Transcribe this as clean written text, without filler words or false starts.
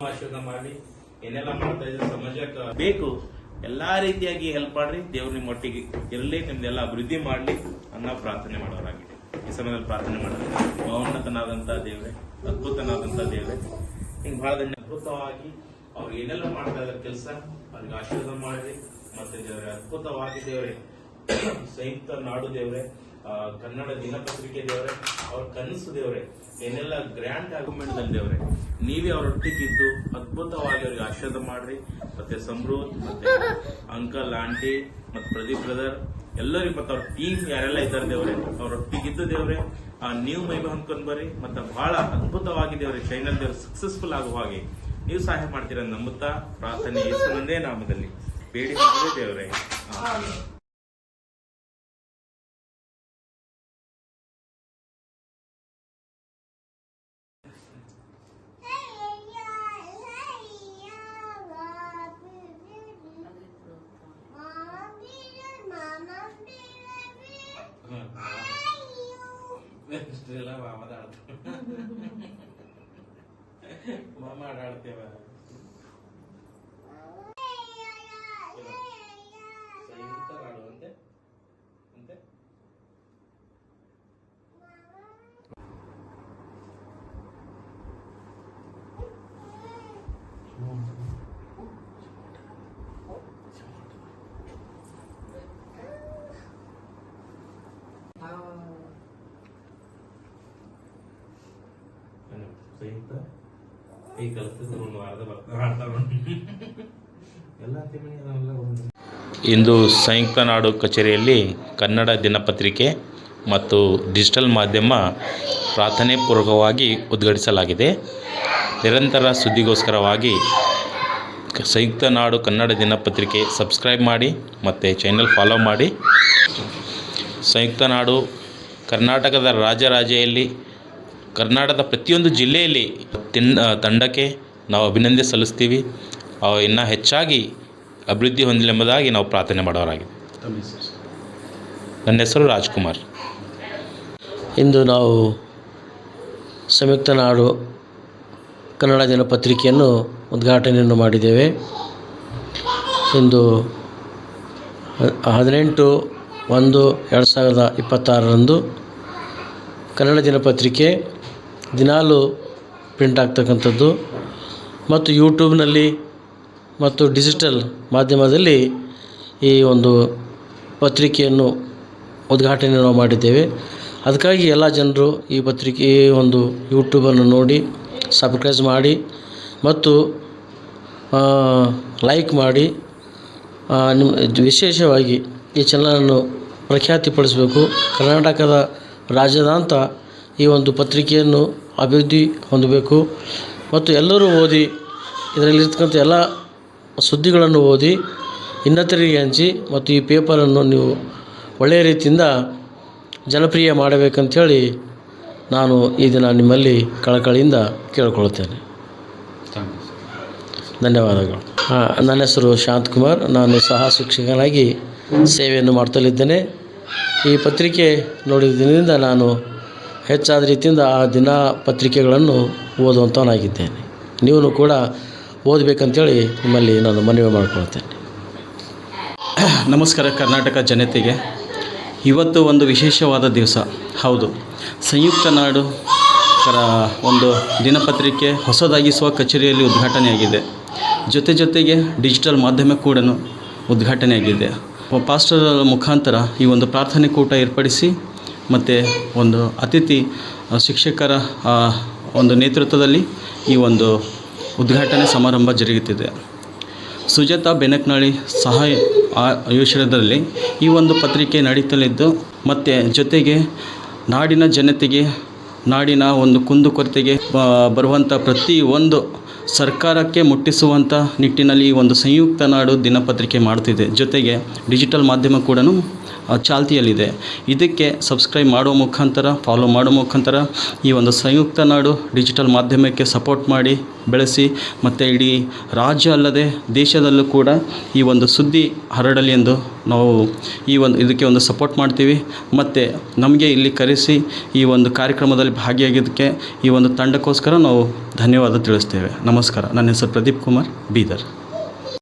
ಆಶೀರ್ವಾದ ಮಾಡಿ ಏನೆಲ್ಲ ಮಾಡ್ತಾ ಇದ್ರೆ ಸಮಾಜಕ್ಕೆ ಬೇಕು ಎಲ್ಲಾ ರೀತಿಯಾಗಿ ಹೆಲ್ಪ್ ಮಾಡ್ರಿ. ದೇವ್ರ ನಿಮ್ಮ ಒಟ್ಟಿಗೆ ಇರಲಿ, ನಿಮ್ದೆಲ್ಲ ಅಭಿವೃದ್ಧಿ ಮಾಡ್ಲಿ ಅನ್ನೋ ಪ್ರಾರ್ಥನೆ ಮಾಡೋರಾಗಿದೆ. ಈ ಸಮಯದಲ್ಲಿ ಪ್ರಾರ್ಥನೆ ಮಾಡಿದ್ರೆ ಮಹೋನ್ನತನಾದಂತ ದೇವ್ರೆ, ಅದ್ಭುತನಾದಂತ ದೇವ್ರೆ, ಹಿಂಗ್ ಬಹಳ ಅದ್ಭುತವಾಗಿ ಅವ್ರು ಏನೆಲ್ಲ ಮಾಡ್ತಾ ಇದಾರೆ ಕೆಲಸ ಅವ್ರಿಗೆ ಆಶೀರ್ವಾದ ಮಾಡ್ರಿ. ಮತ್ತೆ ದೇವ್ರೆ ಅದ್ಭುತವಾಗಿ ದೇವ್ರೆ ಸಂಯುಕ್ತ ನಾಡು ದೇವ್ರೆ, ಕನ್ನಡ ದಿನಪತ್ರಿಕೆ ದೇವ್ರೆ, ಅವ್ರ ಕನಸು ದೇವ್ರೆ, ಏನೆಲ್ಲ ಗ್ರ್ಯಾಂಡ್ ಆಗುಮೆಂಟ್ದಲ್ಲಿ ದೇವ್ರೆ ನೀವೇ ಅವರೊಟ್ಟಿಗಿದ್ದು ಅದ್ಭುತವಾಗಿ ಅವ್ರಿಗೆ ಆಶೀರ್ವಾದ ಮಾಡ್ರಿ. ಮತ್ತೆ ಸಮೃದ್ಧ, ಮತ್ತೆ ಅಂಕಲ್, ಆಂಟಿ, ಮತ್ತೆ ಪ್ರದೀಪ್ ಬ್ರದರ್ ಎಲ್ಲರಿಗೂ, ಮತ್ತೆ ಅವ್ರ ಟೀಮ್ ಯಾರೆಲ್ಲ ಇದ್ದಾರೆ ದೇವ್ರೆ, ಅವ್ರೊಟ್ಟಿಗಿದ್ದು ದೇವ್ರೆ ನೀವು ಮೈಬ ಹೊಂದ್ಕೊಂಡ್ ಬರ್ರಿ. ಮತ್ತೆ ಬಹಳ ಅದ್ಭುತವಾಗಿ ದೇವ್ರೆ ಚೈನಲ್ ದೇವ್ರ ಸಕ್ಸಸ್ಫುಲ್ ಆಗುವ ಹಾಗೆ ನೀವು ಸಹಾಯ ಮಾಡ್ತೀರ ನಂಬುತ್ತಾ ಪ್ರಾರ್ಥನೆ ಯೇಸುವಿನದೇ ನಾಮದಲ್ಲಿ ಬೇಡಿ ದೇವ್ರೆ. ಮಾಮ ಆಡ್ತೇವ ಅಂತೆ ಅಂತೆ ಸಂಯುಕ್ತ ಈ ಕಲಿಸಿದ್ರು ಒಂದು ವಾರದ ಇಂದು ಸಂಯುಕ್ತ ನಾಡು ಕಚೇರಿಯಲ್ಲಿ ಕನ್ನಡ ದಿನಪತ್ರಿಕೆ ಮತ್ತು ಡಿಜಿಟಲ್ ಮಾಧ್ಯಮ ಪ್ರಾರ್ಥನೆ ಪೂರ್ವಕವಾಗಿ ಉದ್ಘಾಟಿಸಲಾಗಿದೆ. ನಿರಂತರ ಸುದ್ದಿಗೋಸ್ಕರವಾಗಿ ಸಂಯುಕ್ತ ನಾಡು ಕನ್ನಡ ದಿನಪತ್ರಿಕೆ ಸಬ್ಸ್ಕ್ರೈಬ್ ಮಾಡಿ ಮತ್ತು ಚಾನೆಲ್ ಫಾಲೋ ಮಾಡಿ. ಸಂಯುಕ್ತ ನಾಡು ಕರ್ನಾಟಕದ ರಾಜರಾಜೆಯಲ್ಲಿ ಕರ್ನಾಟಕದ ಪ್ರತಿಯೊಂದು ಜಿಲ್ಲೆಯಲ್ಲಿ ತಂಡಕ್ಕೆ ನಾವು ಅಭಿನಂದನೆ ಸಲ್ಲಿಸ್ತೀವಿ. ಇನ್ನೂ ಹೆಚ್ಚಾಗಿ ಅಭಿವೃದ್ಧಿ ಹೊಂದಲೆಂಬುದಾಗಿ ನಾವು ಪ್ರಾರ್ಥನೆ ಮಾಡೋರಾಗಿದೆ. ನನ್ನ ಹೆಸರು ರಾಜ್ಕುಮಾರ್. ಇಂದು ನಾವು ಸಂಯುಕ್ತ ನಾಡು ಕನ್ನಡ ದಿನಪತ್ರಿಕೆಯನ್ನು ಉದ್ಘಾಟನೆಯನ್ನು ಮಾಡಿದ್ದೇವೆ. ಇಂದು 18/1/2026 ಕನ್ನಡ ದಿನಪತ್ರಿಕೆ ದಿನಾಲು ಪ್ರಿಂಟ್ ಆಗ್ತಕ್ಕಂಥದ್ದು ಮತ್ತು ಯೂಟ್ಯೂಬ್ನಲ್ಲಿ ಮತ್ತು ಡಿಜಿಟಲ್ ಮಾಧ್ಯಮದಲ್ಲಿ ಈ ಒಂದು ಪತ್ರಿಕೆಯನ್ನು ಉದ್ಘಾಟನೆ ನಾವು ಮಾಡಿದ್ದೇವೆ. ಅದಕ್ಕಾಗಿ ಎಲ್ಲ ಜನರು ಈ ಪತ್ರಿಕೆ ಒಂದು ಯೂಟ್ಯೂಬನ್ನು ನೋಡಿ ಸಬ್ಸ್ಕ್ರೈಬ್ ಮಾಡಿ ಮತ್ತು ಲೈಕ್ ಮಾಡಿ ವಿಶೇಷವಾಗಿ ಈ ಚಾನಲನ್ನು ಪ್ರಖ್ಯಾತಿಪಡಿಸಬೇಕು. ಕರ್ನಾಟಕದ ರಾಜ್ಯದಾದ್ಯಂತ ಈ ಒಂದು ಪತ್ರಿಕೆಯನ್ನು ಅಭಿವೃದ್ಧಿ ಹೊಂದಬೇಕು ಮತ್ತು ಎಲ್ಲರೂ ಓದಿ ಇದರಲ್ಲಿರ್ತಕ್ಕಂಥ ಎಲ್ಲ ಸುದ್ದಿಗಳನ್ನು ಓದಿ ಇನ್ನತರಿಗೆ ಹಂಚಿ ಮತ್ತು ಈ ಪೇಪರನ್ನು ನೀವು ಒಳ್ಳೆಯ ರೀತಿಯಿಂದ ಜನಪ್ರಿಯ ಮಾಡಬೇಕಂಥೇಳಿ ನಾನು ಈ ದಿನ ನಿಮ್ಮಲ್ಲಿ ಕಳಕಳಿಯಿಂದ ಕೇಳಿಕೊಳ್ಳುತ್ತೇನೆ. ಧನ್ಯವಾದಗಳು. ನನ್ನ ಹೆಸರು ಶಾಂತಕುಮಾರ್. ನಾನು ಸಹ ಶಿಕ್ಷಕನಾಗಿ ಸೇವೆಯನ್ನು ಮಾಡ್ತಲಿದ್ದೇನೆ. ಈ ಪತ್ರಿಕೆ ನೋಡಿದ ದಿನದಿಂದ ನಾನು ಹೆಚ್ಚಾದ ರೀತಿಯಿಂದ ಆ ದಿನ ಪತ್ರಿಕೆಗಳನ್ನು ಓದುವಂಥವನಾಗಿದ್ದೇನೆ. ನೀವು ಕೂಡ ಓದಬೇಕಂತೇಳಿ ನಿಮ್ಮಲ್ಲಿ ನಾನು ಮನವಿ ಮಾಡಿಕೊಳ್ತೇನೆ. ನಮಸ್ಕಾರ ಕರ್ನಾಟಕ ಜನತೆಗೆ. ಇವತ್ತು ಒಂದು ವಿಶೇಷವಾದ ದಿವಸ. ಹೌದು, ಸಂಯುಕ್ತ ನಾಡು ಒಂದು ದಿನಪತ್ರಿಕೆ ಹೊಸದಾಗಿಸುವ ಕಚೇರಿಯಲ್ಲಿ ಉದ್ಘಾಟನೆಯಾಗಿದೆ. ಜೊತೆಗೆ ಡಿಜಿಟಲ್ ಮಾಧ್ಯಮ ಕೂಡ ಉದ್ಘಾಟನೆಯಾಗಿದೆ. ಪಾಸ್ಟರ್ ಮುಖಾಂತರ ಈ ಒಂದು ಪ್ರಾರ್ಥನೆ ಕೂಟ ಏರ್ಪಡಿಸಿ ಮತ್ತು ಒಂದು ಅತಿಥಿ ಶಿಕ್ಷಕರ ಒಂದು ನೇತೃತ್ವದಲ್ಲಿ ಈ ಒಂದು ಉದ್ಘಾಟನೆ ಸಮಾರಂಭ ಜರುಗುತ್ತಿದೆ. ಸುಜಾತಾ ಬೆನಕನಳ್ಳಿ ಸಹಾಯ ಆಯೋಜನದಲ್ಲಿ ಈ ಒಂದು ಪತ್ರಿಕೆ ನಡೀತಲಿದ್ದು ಮತ್ತು ಜೊತೆಗೆ ನಾಡಿನ ಜನತೆಗೆ, ನಾಡಿನ ಒಂದು ಕುಂದುಕೊರತೆಗೆ ಬರುವಂಥ ಪ್ರತಿಯೊಂದು ಸರ್ಕಾರಕ್ಕೆ ಮುಟ್ಟಿಸುವಂಥ ನಿಟ್ಟಿನಲ್ಲಿ ಈ ಒಂದು ಸಂಯುಕ್ತ ನಾಡು ದಿನಪತ್ರಿಕೆ ಮಾಡ್ತಿದೆ. ಜೊತೆಗೆ ಡಿಜಿಟಲ್ ಮಾಧ್ಯಮ ಕೂಡ ಚಾಲ್ತಿಯಲ್ಲಿದೆ. ಇದಕ್ಕೆ ಸಬ್ಸ್ಕ್ರೈಬ್ ಮಾಡುವ ಮುಖಾಂತರ, ಫಾಲೋ ಮಾಡುವ ಮುಖಾಂತರ ಈ ಒಂದು ಸಂಯುಕ್ತ ನಾಡು ಡಿಜಿಟಲ್ ಮಾಧ್ಯಮಕ್ಕೆ ಸಪೋರ್ಟ್ ಮಾಡಿ ಬೆಳೆಸಿ, ಮತ್ತು ಇಡೀ ರಾಜ್ಯ ಅಲ್ಲದೆ ದೇಶದಲ್ಲೂ ಕೂಡ ಈ ಒಂದು ಸುದ್ದಿ ಹರಡಲಿ ಎಂದು ನಾವು ಇದಕ್ಕೆ ಒಂದು ಸಪೋರ್ಟ್ ಮಾಡ್ತೀವಿ. ಮತ್ತು ನಮಗೆ ಇಲ್ಲಿ ಕರೆಸಿ ಈ ಒಂದು ಕಾರ್ಯಕ್ರಮದಲ್ಲಿ ಭಾಗಿಯಾಗಿದ್ದಕ್ಕೆ ಈ ಒಂದು ತಂಡಕ್ಕೋಸ್ಕರ ನಾವು ಧನ್ಯವಾದ ತಿಳಿಸ್ತೇವೆ. ನಮಸ್ಕಾರ. ನನ್ನ ಹೆಸರು ಪ್ರದೀಪ್ ಕುಮಾರ್, ಬೀದರ್.